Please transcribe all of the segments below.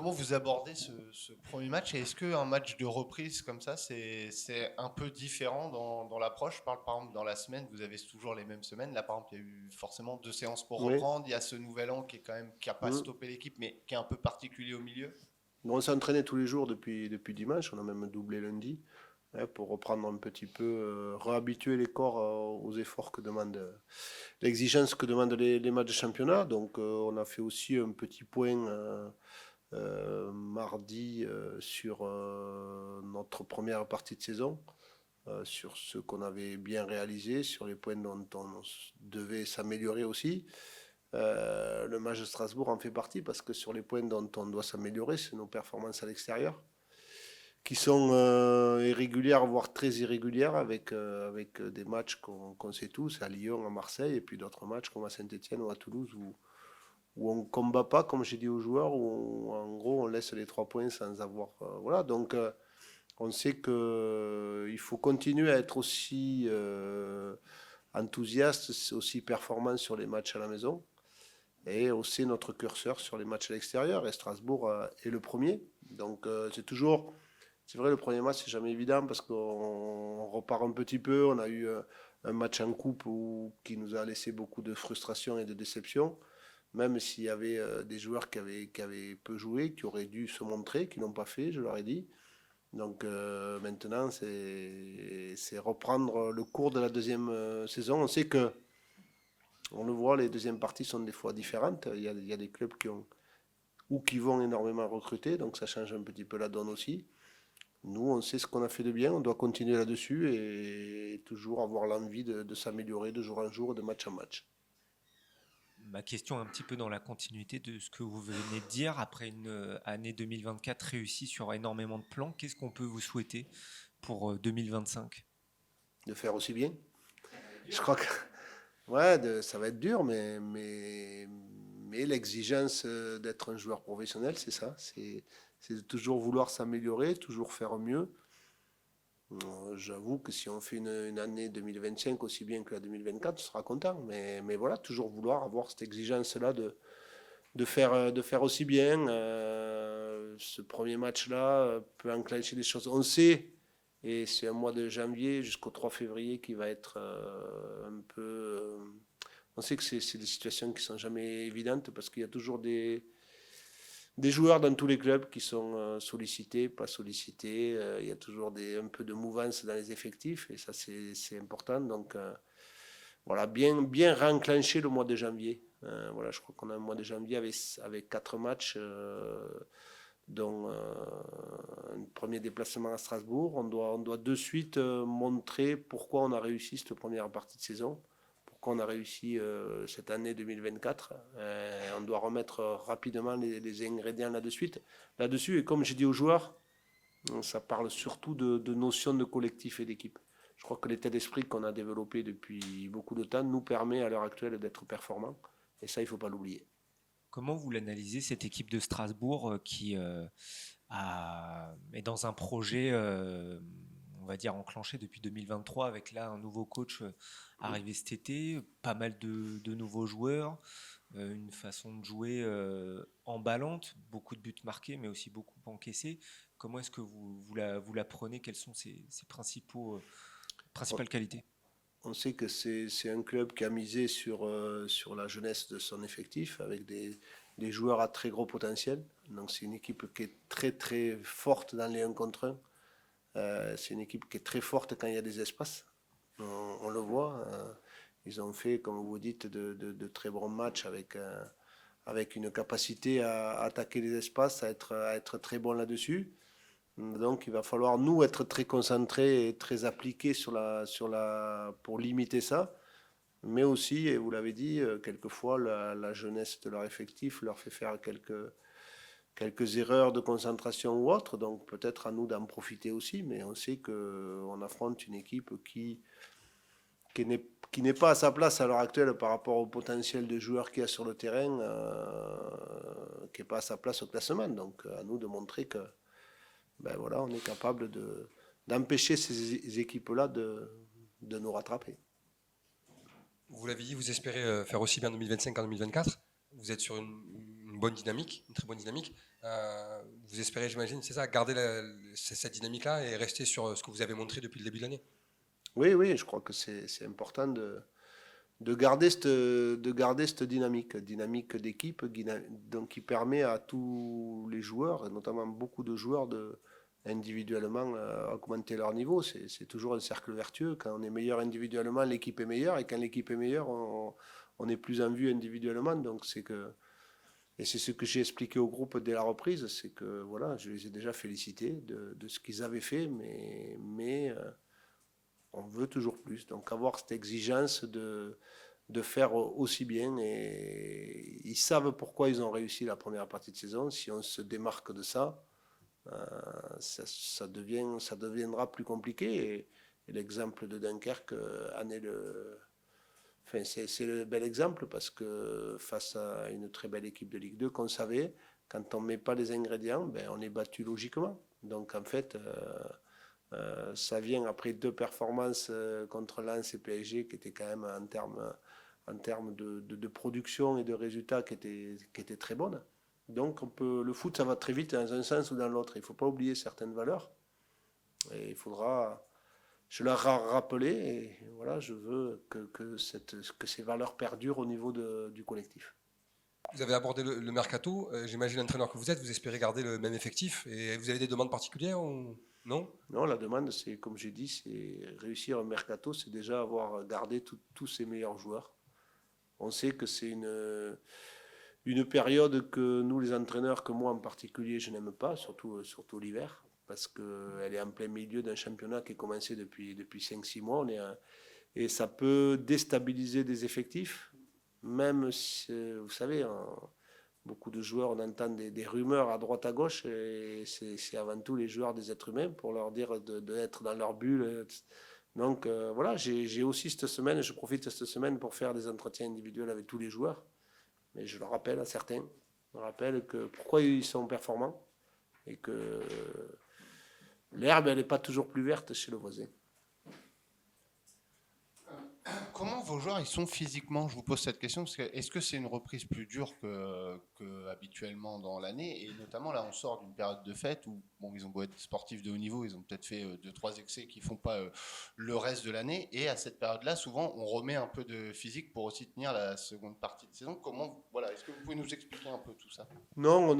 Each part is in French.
comment vous abordez ce premier match? Et est-ce qu'un match de reprise comme ça, c'est un peu différent dans l'approche? Je parle par exemple dans la semaine, vous avez toujours les mêmes semaines. Là, par exemple, il y a eu forcément 2 séances pour Oui. reprendre. Il y a ce nouvel an qui est quand même, qui n'a pas Mm. stoppé l'équipe, mais qui est un peu particulier au milieu. Bon, on s'est entraîné tous les jours depuis dimanche, on a même doublé lundi, hein, pour reprendre un petit peu, réhabituer les corps aux efforts que demande, l'exigence que demandent les matchs de championnat. Donc on a fait aussi un petit point mardi sur notre première partie de saison, sur ce qu'on avait bien réalisé, sur les points dont on devait s'améliorer aussi. Le match de Strasbourg en fait partie parce que sur les points dont on doit s'améliorer, c'est nos performances à l'extérieur qui sont irrégulières, voire très irrégulières, avec des matchs qu'on sait tous, à Lyon, à Marseille, et puis d'autres matchs comme à Saint-Etienne ou à Toulouse, où on ne combat pas, comme j'ai dit aux joueurs, où en gros on laisse les 3 points sans avoir... voilà, donc on sait qu'il faut continuer à être aussi enthousiaste, aussi performant sur les matchs à la maison et hausser notre curseur sur les matchs à l'extérieur. Et Strasbourg est le premier. Donc c'est vrai, le premier match, c'est jamais évident parce qu'on repart un petit peu. On a eu un match en coupe qui nous a laissé beaucoup de frustration et de déception. Même s'il y avait des joueurs qui avaient peu joué, qui auraient dû se montrer, qui n'ont pas fait, je leur ai dit. Donc maintenant, c'est reprendre le cours de la deuxième saison. On sait que on le voit, les deuxièmes parties sont des fois différentes. Il y a des clubs qui ont ou qui vont énormément recruter, donc ça change un petit peu la donne aussi. Nous, on sait ce qu'on a fait de bien, on doit continuer là-dessus et toujours avoir l'envie de s'améliorer de jour en jour, de match en match. Ma question est un petit peu dans la continuité de ce que vous venez de dire. Après une année 2024 réussie sur énormément de plans, qu'est-ce qu'on peut vous souhaiter pour 2025? De faire aussi bien. Je crois que ouais, ça va être dur, mais l'exigence d'être un joueur professionnel, c'est ça. C'est de toujours vouloir s'améliorer, toujours faire mieux. J'avoue que si on fait une année 2025 aussi bien que la 2024, on sera content. Mais voilà, toujours vouloir avoir cette exigence-là de faire aussi bien. Ce premier match-là peut enclencher des choses. On sait, et c'est un mois de janvier jusqu'au 3 février qui va être un peu. On sait que c'est des situations qui sont jamais évidentes parce qu'il y a toujours des joueurs dans tous les clubs qui sont sollicités, pas sollicités. Il y a toujours un peu de mouvance dans les effectifs et ça c'est important. Donc voilà, bien réenclencher le mois de janvier. Voilà, je crois qu'on a un mois de janvier avec 4 matchs, dont un premier déplacement à Strasbourg. On doit de suite montrer pourquoi on a réussi cette première partie de saison, pourquoi on a réussi cette année 2024. On doit remettre rapidement les ingrédients là-dessus. Et comme j'ai dit aux joueurs, ça parle surtout de notion de collectif et d'équipe. Je crois que l'état d'esprit qu'on a développé depuis beaucoup de temps nous permet à l'heure actuelle d'être performants. Et ça, il ne faut pas l'oublier. Comment vous l'analysez, cette équipe de Strasbourg qui est dans un projet, on va dire, enclenché depuis 2023 avec là un nouveau coach arrivé cet été, pas mal de nouveaux joueurs, une façon de jouer emballante, beaucoup de buts marqués mais aussi beaucoup encaissés. Comment est-ce que vous la prenez? Quelles sont ses principales qualités? On sait que c'est un club qui a misé sur la jeunesse de son effectif avec des joueurs à très gros potentiel. Donc c'est une équipe qui est très très forte dans les 1 contre 1. C'est une équipe qui est très forte quand il y a des espaces. On le voit. Ils ont fait, comme vous dites, de très bons matchs avec une capacité à attaquer les espaces, à être très bon là-dessus. Donc il va falloir nous être très concentrés et très appliqués pour limiter ça. Mais aussi, et vous l'avez dit, quelquefois la jeunesse de leur effectif leur fait faire quelques erreurs de concentration ou autres. Donc peut-être à nous d'en profiter aussi. Mais on sait qu'on affronte une équipe qui n'est qui n'est pas à sa place à l'heure actuelle par rapport au potentiel de joueurs qu'il y a sur le terrain, qui n'est pas à sa place au classement. Donc à nous de montrer que ben voilà, on est capable d'empêcher ces équipes-là de nous rattraper. Vous l'avez dit, vous espérez faire aussi bien en 2025 qu'en 2024. Vous êtes sur une bonne dynamique, une très bonne dynamique. Vous espérez, j'imagine, c'est ça, garder cette dynamique-là et rester sur ce que vous avez montré depuis le début de l'année. Oui, oui, je crois que c'est important de garder cette dynamique d'équipe, donc qui permet à tous les joueurs, et notamment beaucoup de joueurs, de individuellement augmenter leur niveau. C'est toujours un cercle vertueux. Quand on est meilleur individuellement, l'équipe est meilleure, et quand l'équipe est meilleure, on est plus en vue individuellement. Donc et c'est ce que j'ai expliqué au groupe dès la reprise, c'est que voilà, je les ai déjà félicités de ce qu'ils avaient fait, mais on veut toujours plus. Donc avoir cette exigence de faire aussi bien, et ils savent pourquoi ils ont réussi la première partie de saison. Si on se démarque de ça, ça deviendra plus compliqué. Et l'exemple de Dunkerque en est enfin, c'est le bel exemple, parce que face à une très belle équipe de Ligue 2 qu'on savait, quand on ne met pas les ingrédients, ben, on est battu logiquement. Donc en fait, ça vient après 2 performances contre Lens et PSG qui étaient quand même en termes de production et de résultats qui étaient très bonnes. Donc le foot, ça va très vite dans un sens ou dans l'autre. Il ne faut pas oublier certaines valeurs. Et il faudra, je leur rappeler, et voilà, je veux que ces valeurs perdurent au niveau du collectif. Vous avez abordé le mercato. J'imagine, l'entraîneur que vous êtes, vous espérez garder le même effectif. Et vous avez des demandes particulières ou non? Non, la demande, c'est, comme j'ai dit, c'est réussir un mercato, c'est déjà avoir gardé tous ses meilleurs joueurs. On sait que c'est une période que nous, les entraîneurs, que moi en particulier, je n'aime pas, surtout l'hiver, parce qu'elle est en plein milieu d'un championnat qui est commencé depuis 5-6 mois. Et ça peut déstabiliser des effectifs, même si, vous savez, beaucoup de joueurs, on entend des rumeurs à droite à gauche, et c'est avant tout les joueurs des êtres humains pour leur dire d'être dans leur bulle. Donc voilà, j'ai aussi cette semaine, je profite de cette semaine pour faire des entretiens individuels avec tous les joueurs. Mais je le rappelle à certains, je rappelle que pourquoi ils sont performants, et que l'herbe, elle n'est pas toujours plus verte chez le voisin. Comment vos joueurs ils sont physiquement? Je vous pose cette question parce que est-ce que c'est une reprise plus dure que habituellement dans l'année? Et notamment là, on sort d'une période de fête où bon, ils ont beau être sportifs de haut niveau, ils ont peut-être fait 2-3 excès qui font pas le reste de l'année. Et à cette période-là, souvent, on remet un peu de physique pour aussi tenir la seconde partie de saison. Voilà, est-ce que vous pouvez nous expliquer un peu tout ça? Non,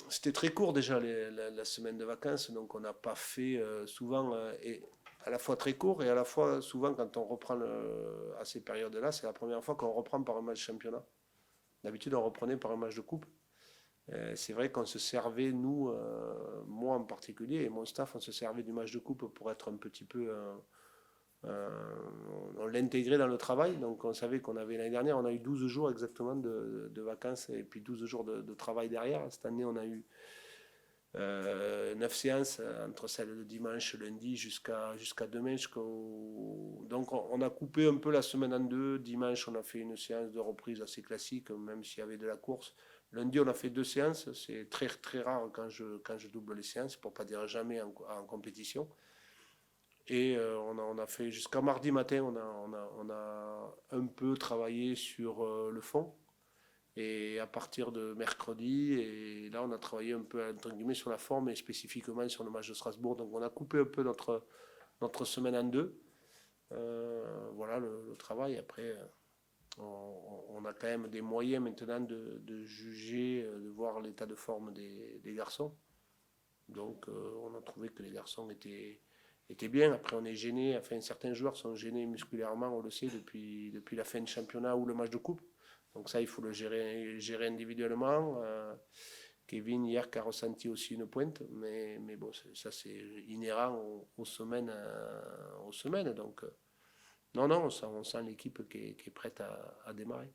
c'était très court déjà la semaine de vacances, donc on n'a pas fait souvent, et à la fois très court, et à la fois souvent quand on reprend à ces périodes-là, c'est la première fois qu'on reprend par un match championnat. D'habitude, on reprenait par un match de coupe. C'est vrai qu'on se servait, nous, moi en particulier, et mon staff, on se servait du match de coupe pour être un petit peu... on l'intégrait dans le travail, donc on savait qu'on avait l'année dernière, on a eu 12 jours exactement de vacances, et puis 12 jours de travail derrière. Cette année, on a eu 9 séances entre celles de dimanche, lundi jusqu'à demain. Donc on a coupé un peu la semaine en deux. Dimanche, on a fait une séance de reprise assez classique, même s'il y avait de la course. Lundi, on a fait 2 séances. C'est très, très rare quand je double les séances, pour ne pas dire jamais en compétition. Et on a fait jusqu'à mardi matin, on a un peu travaillé sur le fond. Et à partir de mercredi, et là on a travaillé un peu entre guillemets sur la forme, et spécifiquement sur le match de Strasbourg. Donc on a coupé un peu notre semaine en deux. Voilà le travail. Après, on a quand même des moyens maintenant de juger, de voir l'état de forme des garçons. Donc on a trouvé que les garçons étaient bien. Après on est gêné, enfin certains joueurs sont gênés musculairement, on le sait, depuis la fin de championnat ou le match de coupe. Donc ça, il faut le gérer individuellement. Kevin, hier, qui a ressenti aussi une pointe, mais bon, ça c'est inhérent aux semaines. Donc non, on sent l'équipe qui est prête à démarrer.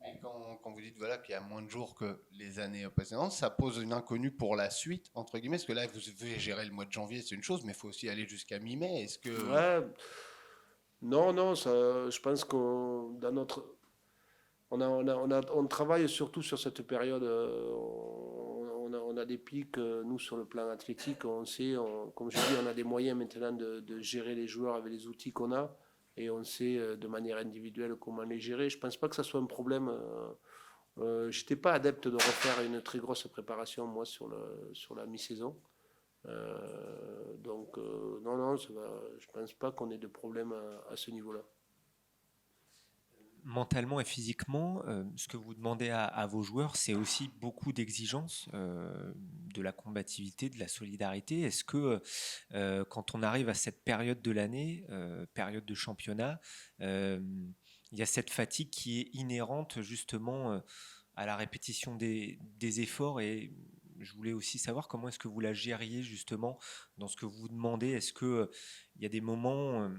Et quand vous dites voilà, qu'il y a moins de jours que les années précédentes, ça pose une inconnue pour la suite, entre guillemets, parce que là, vous devez gérer le mois de janvier, c'est une chose, mais il faut aussi aller jusqu'à mi-mai. Est-ce que... Ouais, non, ça, je pense qu'on dans notre... On travaille surtout sur cette période. On a des pics, nous, sur le plan athlétique. On sait, comme je dis, on a des moyens maintenant de gérer les joueurs avec les outils qu'on a. Et on sait de manière individuelle comment les gérer. Je ne pense pas que ça soit un problème Je n'étais pas adepte de refaire une très grosse préparation, moi, sur la mi-saison. Donc, non, je ne pense pas qu'on ait de problème à ce niveau-là. Mentalement et physiquement, ce que vous demandez à vos joueurs, c'est aussi beaucoup d'exigences, de la combativité, de la solidarité. Est-ce que quand on arrive à cette période de l'année, période de championnat, il y a cette fatigue qui est inhérente justement à la répétition des efforts et je voulais aussi savoir comment est-ce que vous la gériez justement dans ce que vous demandez. Est-ce que il y a des moments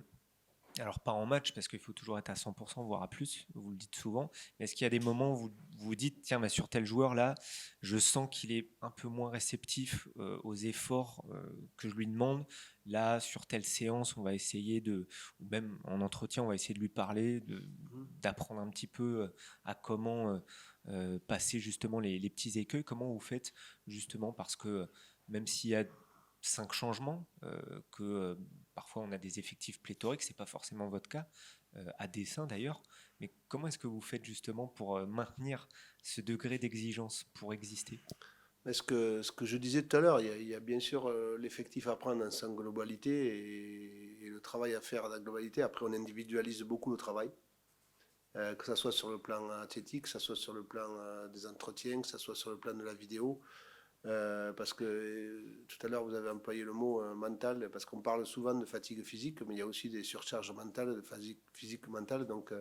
alors pas en match parce qu'il faut toujours être à 100% voire à plus, vous le dites souvent, mais est-ce qu'il y a des moments où vous vous dites tiens sur tel joueur là, je sens qu'il est un peu moins réceptif aux efforts que je lui demande, là sur telle séance on va essayer ou même en entretien on va essayer de lui parler, d'apprendre un petit peu à comment passer justement les petits écueils, comment vous faites justement parce que même s'il y a 5 changements, que parfois on a des effectifs pléthoriques, c'est pas forcément votre cas, à dessein d'ailleurs, mais comment est-ce que vous faites justement pour maintenir ce degré d'exigence pour exister? Mais ce que je disais tout à l'heure, il y a bien sûr l'effectif à prendre dans sa globalité et le travail à faire dans la globalité. Après, on individualise beaucoup le travail, que ce soit sur le plan athlétique, que ce soit sur le plan des entretiens, que ce soit sur le plan de la vidéo. Parce que tout à l'heure vous avez employé le mot mental, parce qu'on parle souvent de fatigue physique, mais il y a aussi des surcharges mentales, de fatigue physique mentale. Donc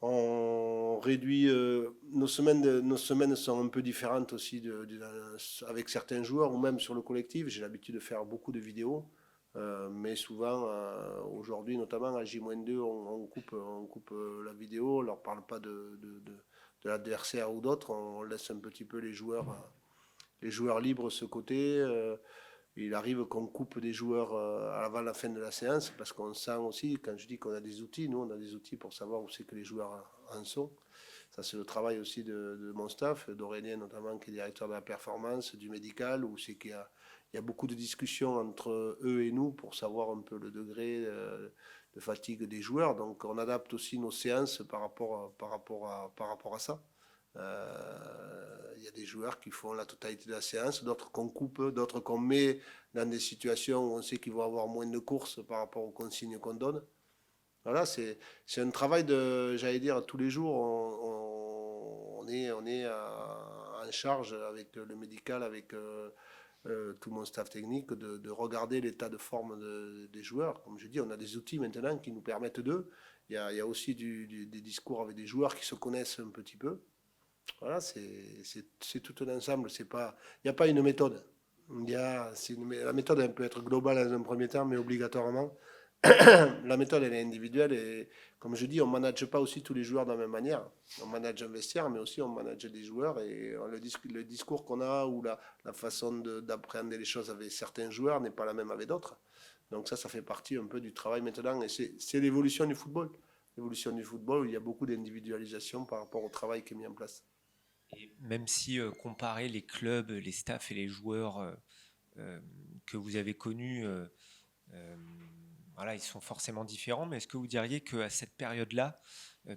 on réduit nos semaines sont un peu différentes aussi avec certains joueurs ou même sur le collectif. J'ai l'habitude de faire beaucoup de vidéos, mais souvent aujourd'hui, notamment à J-2, on coupe la vidéo, on leur parle pas de l'adversaire ou d'autres, on laisse un petit peu les joueurs libres ce côté. Il arrive qu'on coupe des joueurs avant la fin de la séance parce qu'on sent aussi, quand je dis qu'on a des outils, nous on a des outils pour savoir où c'est que les joueurs en sont. Ça c'est le travail aussi de mon staff, d'Aurélien notamment qui est directeur de la performance, du médical, où c'est qu'il y a beaucoup de discussions entre eux et nous pour savoir un peu le degré de fatigue des joueurs. Donc on adapte aussi nos séances par rapport à ça. Il y a des joueurs qui font la totalité de la séance, d'autres qu'on coupe, d'autres qu'on met dans des situations où on sait qu'ils vont avoir moins de courses par rapport aux consignes qu'on donne. Voilà, c'est un travail de, j'allais dire, tous les jours, on est en charge avec le médical, avec tout mon staff technique, de regarder l'état de forme des joueurs. Comme je dis, on a des outils maintenant qui nous permettent d'eux. Il y a aussi des discours avec des joueurs qui se connaissent un petit peu. Voilà, c'est tout un ensemble. Il n'y a pas une méthode. La méthode, elle peut être globale dans un premier temps, mais obligatoirement, la méthode, elle est individuelle. Et comme je dis, on ne manage pas aussi tous les joueurs de la même manière. On manage un vestiaire, mais aussi on manage des joueurs. Et le discours qu'on a ou la façon d'appréhender les choses avec certains joueurs n'est pas la même avec d'autres. Donc ça fait partie un peu du travail maintenant. Et c'est l'évolution du football. L'évolution du football, où il y a beaucoup d'individualisation par rapport au travail qui est mis en place. Et même si comparer les clubs, les staffs et les joueurs que vous avez connus, euh, voilà, ils sont forcément différents, mais est-ce que vous diriez qu'à cette période-là,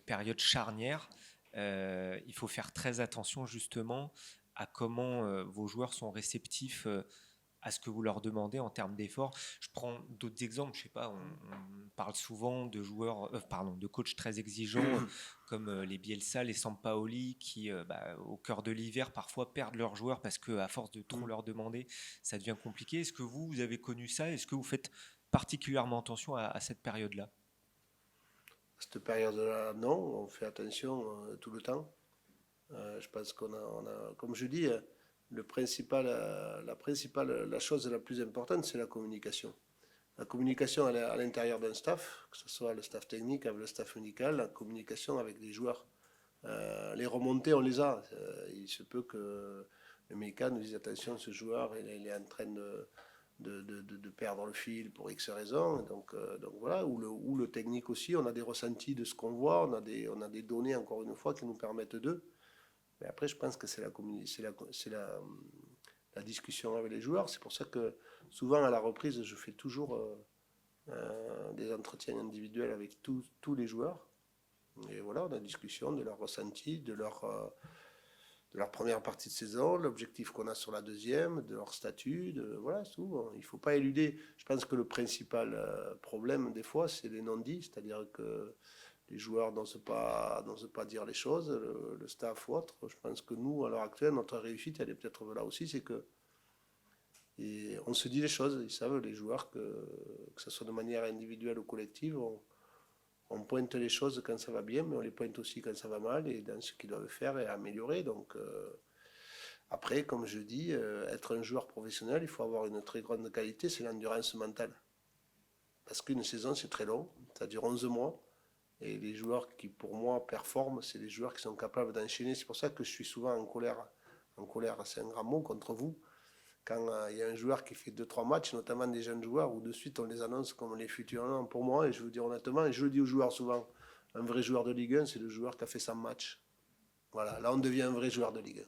période charnière, il faut faire très attention justement à comment vos joueurs sont réceptifs à ce que vous leur demandez en termes d'efforts? Je prends d'autres exemples, je sais pas, on parle souvent de joueurs, de coachs très exigeants comme les Bielsa, les Sampaoli, qui au cœur de l'hiver parfois perdent leurs joueurs parce qu'à force de trop leur demander, ça devient compliqué. Est-ce que vous avez connu ça? Est-ce que vous faites particulièrement attention à cette période-là? Cette période-là, non, on fait attention tout le temps. Je pense comme je dis, la chose la plus importante, c'est la communication. La communication à l'intérieur d'un staff, que ce soit le staff technique avec le staff médical, la communication avec les joueurs. Les remontées, on les a. Il se peut que le médical nous dise attention, ce joueur, il est en train de perdre le fil pour X raisons. Donc voilà, ou le technique aussi, on a des ressentis de ce qu'on voit, on a des données, encore une fois, qui nous permettent d'eux. Mais après, je pense que c'est la discussion avec les joueurs. C'est pour ça que souvent, à la reprise, je fais toujours des entretiens individuels avec tous les joueurs. Et voilà, on a une discussion de leur ressenti, de leur première partie de saison, l'objectif qu'on a sur la deuxième, de leur statut, voilà, c'est tout. Il ne faut pas éluder. Je pense que le principal problème, des fois, c'est les non-dits, c'est-à-dire que les joueurs n'osent pas dire les choses, le staff ou autre. Je pense que nous, à l'heure actuelle, notre réussite, elle est peut-être là aussi, c'est que on se dit les choses. Ils savent, les joueurs, que ce soit de manière individuelle ou collective, on pointe les choses quand ça va bien, mais on les pointe aussi quand ça va mal et dans ce qu'ils doivent faire et améliorer. Donc, après, comme je dis, être un joueur professionnel, il faut avoir une très grande qualité, c'est l'endurance mentale. Parce qu'une saison, c'est très long, ça dure 11 mois. Et les joueurs qui, pour moi, performent, c'est les joueurs qui sont capables d'enchaîner. C'est pour ça que je suis souvent en colère. En colère, c'est un grand mot contre vous. Quand il y a un joueur qui fait 2-3 matchs, notamment des jeunes joueurs, où de suite on les annonce comme les futurs noms. Pour moi, et je vous dis honnêtement, et je le dis aux joueurs souvent, un vrai joueur de Ligue 1, c'est le joueur qui a fait 100 matchs. Voilà, là on devient un vrai joueur de Ligue 1.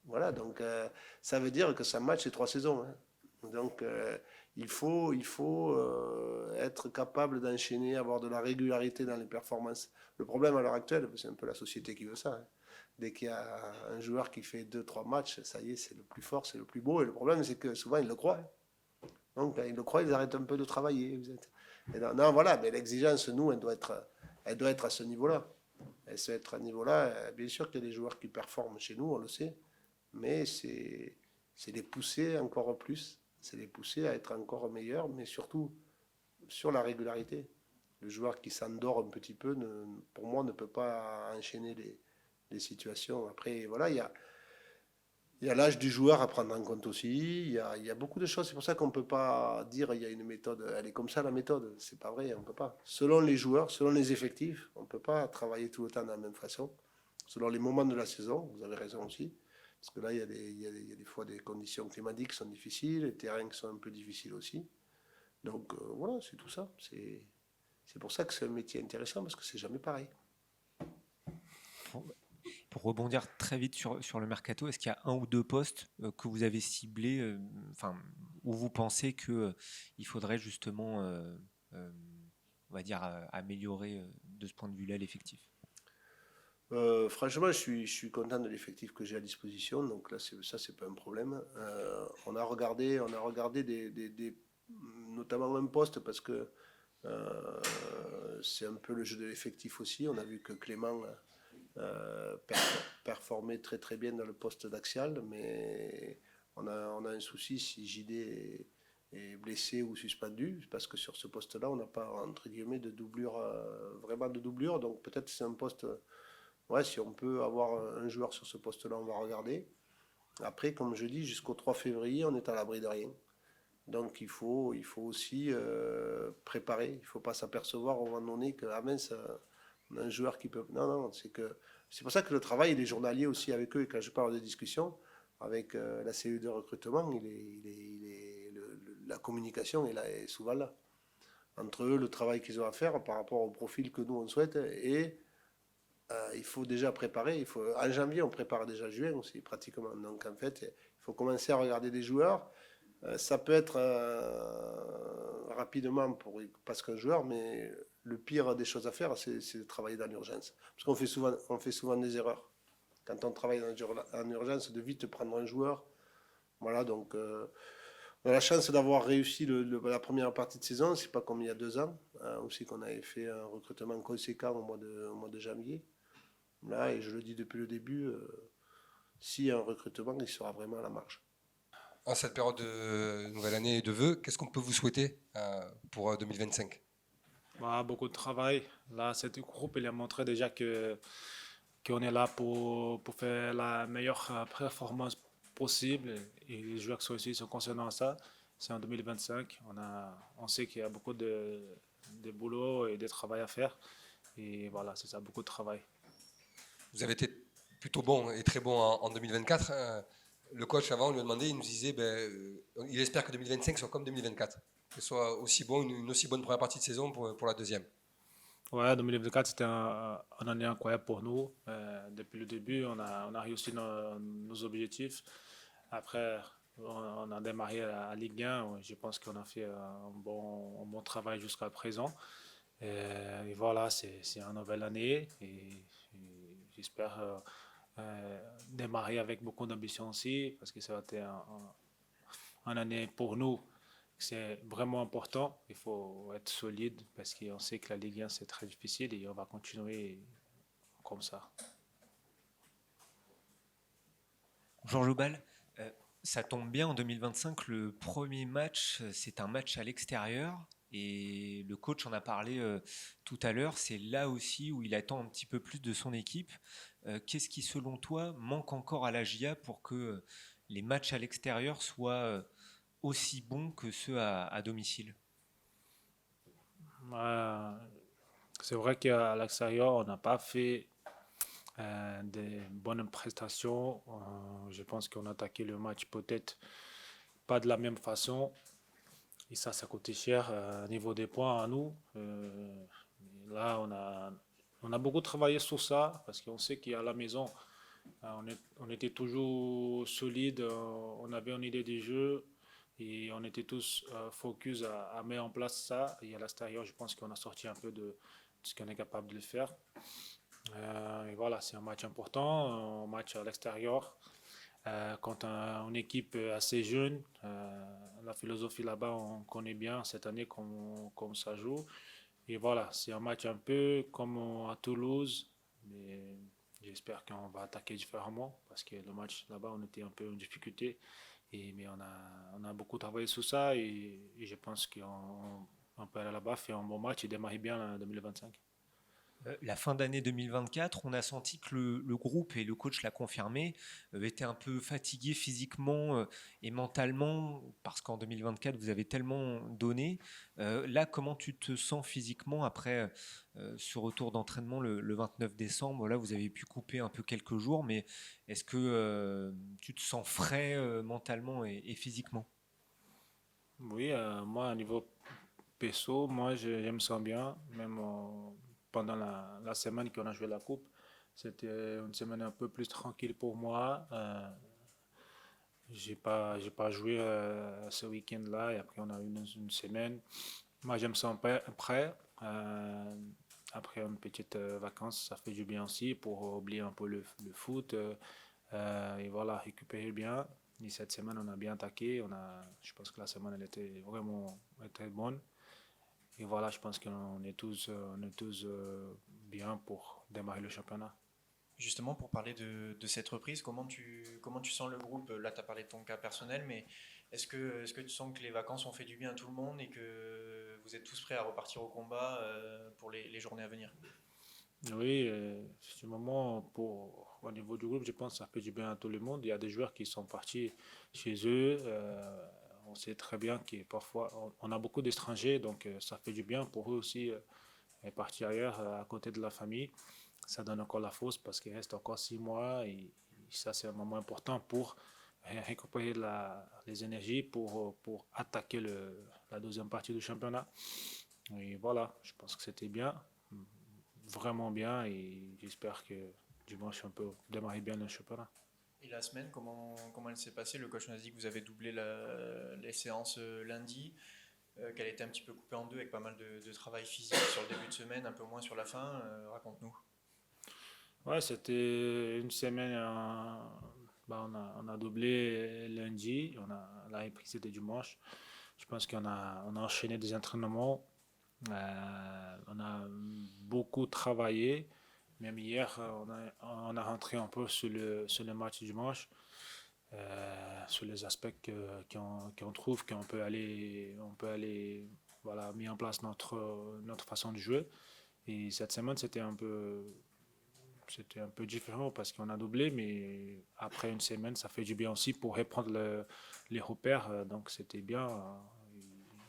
Voilà, donc ça veut dire que 100 matchs, c'est 3 saisons. Hein. Donc il faut être capable d'enchaîner, avoir de la régularité dans les performances. Le problème à l'heure actuelle, c'est un peu la société qui veut ça. Hein. Dès qu'il y a un joueur qui fait 2-3 matchs, ça y est, c'est le plus fort, c'est le plus beau. Et le problème, c'est que souvent, ils le croient. Donc, quand ils le croient, ils arrêtent un peu de travailler. Et non, voilà, mais l'exigence, nous, elle doit être à ce niveau-là. Elle doit être à ce niveau-là. Bien sûr qu'il y a des joueurs qui performent chez nous, on le sait. Mais c'est les pousser encore plus. C'est les pousser à être encore meilleurs, mais surtout sur la régularité. Le joueur qui s'endort un petit peu, pour moi, ne peut pas enchaîner les situations. Après, voilà, il y a l'âge du joueur à prendre en compte aussi. Il y a beaucoup de choses. C'est pour ça qu'on ne peut pas dire il y a une méthode. Elle est comme ça, la méthode. C'est pas vrai, on ne peut pas. Selon les joueurs, selon les effectifs, on ne peut pas travailler tout le temps de la même façon. Selon les moments de la saison, vous avez raison aussi. Parce que là, il y a des fois des conditions climatiques qui sont difficiles, les terrains qui sont un peu difficiles aussi. Donc voilà, c'est tout ça. C'est pour ça que c'est un métier intéressant, parce que c'est jamais pareil. Pour rebondir très vite sur le mercato, est-ce qu'il y a un ou deux postes que vous avez ciblés, où vous pensez qu'il faudrait justement, on va dire, améliorer de ce point de vue-là l'effectif? Franchement, je suis content de l'effectif que j'ai à disposition, donc là, ça, c'est pas un problème. On a regardé notamment un poste parce que c'est un peu le jeu de l'effectif aussi. On a vu que Clément performait très très bien dans le poste d'axial, mais on a un souci si JD est blessé ou suspendu, parce que sur ce poste-là, on n'a pas, entre guillemets, de doublure, vraiment de doublure, donc peut-être c'est un poste. Ouais, si on peut avoir un joueur sur ce poste-là, on va regarder. Après, comme je dis, jusqu'au 3 février, on est à l'abri de rien. Donc il faut aussi préparer. Il ne faut pas s'apercevoir au moment donné que, ah mince, on a un joueur qui peut. Non, non, c'est pour ça que le travail, il est journalier aussi avec eux. Et quand je parle de discussion avec la cellule de recrutement, la communication est souvent là. Entre eux, le travail qu'ils ont à faire par rapport au profil que nous, on souhaite et il faut déjà préparer. En janvier, on prépare déjà juin aussi, pratiquement. Donc, en fait, il faut commencer à regarder des joueurs. Ça peut être rapidement parce qu'un joueur, mais le pire des choses à faire, c'est de travailler dans l'urgence. Parce qu'on fait souvent des erreurs. Quand on travaille en urgence, de vite prendre un joueur. Voilà, donc on a la chance d'avoir réussi la première partie de saison. C'est pas comme il y a 2 ans, aussi qu'on avait fait un recrutement conséquent au mois de janvier. Là, et je le dis depuis le début, s'il y a un recrutement, il sera vraiment à la marge. En cette période de nouvelle année et de vœux, qu'est-ce qu'on peut vous souhaiter pour 2025? Beaucoup de travail. Là, ce groupe, il a montré déjà qu'on est là pour faire la meilleure performance possible. Et les joueurs qui sont ici sont concernés à ça. C'est en 2025. On sait qu'il y a beaucoup de boulot et de travail à faire. Et voilà, c'est ça, beaucoup de travail. Vous avez été plutôt bon et très bon en 2024. Le coach, avant, on lui a demandé, il nous disait il espère que 2025 soit comme 2024, que ce soit aussi bon, une aussi bonne première partie de saison pour la deuxième. Ouais, 2024, c'était une année incroyable pour nous. Depuis le début, on a réussi nos objectifs. Après, on a démarré à Ligue 1. Je pense qu'on a fait un bon travail jusqu'à présent. Et voilà, c'est une nouvelle année et j'espère démarrer avec beaucoup d'ambition aussi parce que ça va être une année pour nous. C'est vraiment important. Il faut être solide parce qu'on sait que la Ligue 1 c'est très difficile et on va continuer comme ça. Georges Aubal, euh, ça tombe bien en 2025, le premier match, c'est un match à l'extérieur. Et le coach en a parlé tout à l'heure, c'est là aussi où il attend un petit peu plus de son équipe. Qu'est-ce qui, selon toi, manque encore à la GIA pour que les matchs à l'extérieur soient aussi bons que ceux à domicile? Euh, c'est vrai qu'à l'extérieur, on n'a pas fait des bonnes prestations. Je pense qu'on a attaqué le match peut-être pas de la même façon. Et ça coûtait cher au niveau des points à nous. Là, on a beaucoup travaillé sur ça parce qu'on sait qu'à la maison, on était toujours solide, on avait une idée du jeu et on était tous focus à mettre en place ça. Et à l'extérieur, je pense qu'on a sorti un peu de ce qu'on est capable de le faire. Et voilà, c'est un match important, un match à l'extérieur. Quand une équipe assez jeune, la philosophie là-bas, on connaît bien cette année comme ça joue. Et voilà, c'est un match un peu comme à Toulouse, mais j'espère qu'on va attaquer différemment parce que le match là-bas, on était un peu en difficulté. Mais on a beaucoup travaillé sur ça et je pense qu'on peut aller là-bas, faire un bon match et démarrer bien en 2025. La fin d'année 2024, on a senti que le groupe, et le coach l'a confirmé, était un peu fatigué physiquement et mentalement, parce qu'en 2024, vous avez tellement donné. Là, comment tu te sens physiquement après ce retour d'entraînement le 29 décembre? Là, vous avez pu couper un peu quelques jours, mais est-ce que tu te sens frais mentalement et physiquement? Oui, moi, à niveau perso, moi, je me sens bien, même pendant la semaine qu'on a joué la coupe. C'était une semaine un peu plus tranquille pour moi. J'ai pas joué ce week-end-là et après on a eu une semaine. Moi, je me sens prêt. Après une petite vacance, ça fait du bien aussi pour oublier un peu le foot et voilà, récupérer bien. Et cette semaine, on a bien attaqué. Je pense que la semaine, elle était vraiment très bonne. Et voilà, je pense qu'on est tous bien pour démarrer le championnat. Justement, pour parler de cette reprise, comment tu sens le groupe? Là, tu as parlé de ton cas personnel, mais est-ce que tu sens que les vacances ont fait du bien à tout le monde et que vous êtes tous prêts à repartir au combat pour les journées à venir? Oui, c'est un moment au niveau du groupe, je pense que ça fait du bien à tout le monde. Il y a des joueurs qui sont partis chez eux. On sait très bien que parfois, on a beaucoup d'étrangers, donc ça fait du bien pour eux aussi partir ailleurs à côté de la famille. Ça donne encore la force parce qu'il reste encore 6 mois et ça, c'est un moment important pour récupérer les énergies pour attaquer la deuxième partie du championnat. Et voilà, je pense que c'était bien, vraiment bien et j'espère que dimanche on peut démarrer bien le championnat. Et la semaine, comment elle s'est passée? Le coach nous a dit que vous avez doublé les séances lundi, qu'elle était un petit peu coupée en deux avec pas mal de travail physique sur le début de semaine, un peu moins sur la fin. Raconte-nous. Ouais, c'était une semaine, bah, on a doublé lundi, la reprise c'était dimanche. Je pense qu'on a enchaîné des entraînements. On a beaucoup travaillé. Même hier, on a rentré un peu sur le match du dimanche, sur les aspects qu'on trouve qu'on peut aller voilà, mettre en place notre façon de jouer. Et cette semaine, c'était un peu différent parce qu'on a doublé, mais après une semaine, ça fait du bien aussi pour reprendre les repères. Donc c'était bien.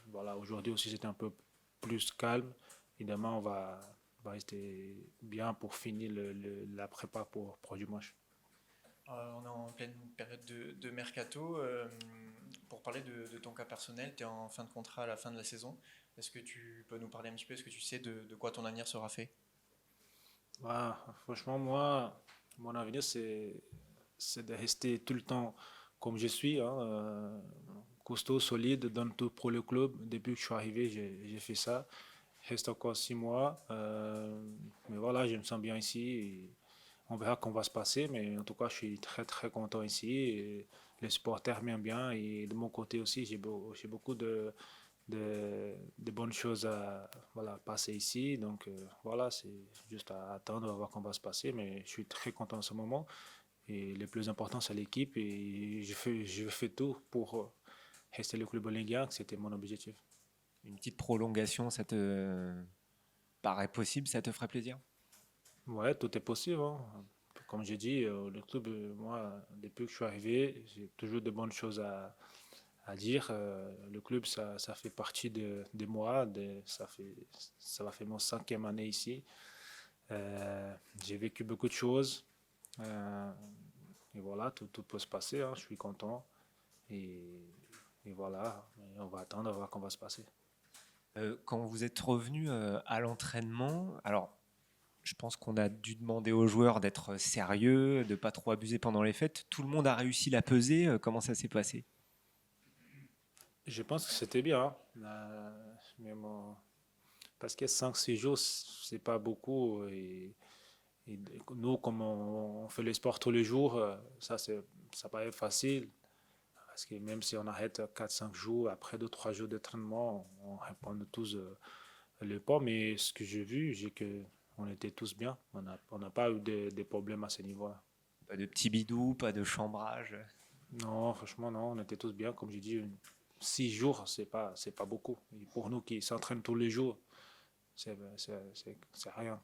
Voilà, aujourd'hui aussi, c'était un peu plus calme. Évidemment, on va rester bien pour finir la prépa pour dimanche. On est en pleine période de mercato. Pour parler de ton cas personnel, tu es en fin de contrat à la fin de la saison. Est-ce que tu peux nous parler un petit peu? Est-ce que tu sais de quoi ton avenir sera fait? Voilà, franchement, moi, mon avenir, c'est de rester tout le temps comme je suis, hein, costaud, solide, donne tout pour le club. Depuis que je suis arrivé, j'ai fait ça. reste encore 6 mois. Mais voilà, je me sens bien ici. Et on verra comment va se passer. Mais en tout cas, je suis très très content ici. Et les supporters m'aiment bien. Et de mon côté aussi, j'ai beaucoup de bonnes choses à voilà, passer ici. Donc voilà, c'est juste à attendre, à voir comment va se passer. Mais je suis très content en ce moment. Et le plus important, c'est l'équipe. Et je fais tout pour rester le club en Ligue 1. C'était mon objectif. Une petite prolongation, ça te paraît possible, ça te ferait plaisir? Ouais, tout est possible, hein. Comme j'ai dit, le club, moi, depuis que je suis arrivé, j'ai toujours de bonnes choses à dire. Le club, ça fait partie de moi. Ça va faire mon 5e année ici. J'ai vécu beaucoup de choses. Euh, et voilà, tout peut se passer, hein. Je suis content. Et, et voilà, et on va attendre, voir comment va se passer. Quand vous êtes revenu à l'entraînement, alors je pense qu'on a dû demander aux joueurs d'être sérieux, de pas trop abuser pendant les fêtes. Tout le monde a réussi la pesée. Comment ça s'est passé? Je pense que c'était bien, hein. Même parce que 5 6 jours, c'est pas beaucoup. Et nous, comme on fait le sport tous les jours, ça paraît facile. Parce que même si on arrête 4 5 jours, après 2 3 jours d'entraînement, on répond tous le pas. Mais ce que j'ai vu, c'est que on était tous bien. On n'a pas eu de problèmes à ce niveau-là. Pas de petits bidous, pas de chambrage. Non, franchement, non, on était tous bien. Comme j'ai dit, 6 jours, c'est pas beaucoup. Et pour nous qui s'entraînent tous les jours, c'est rien.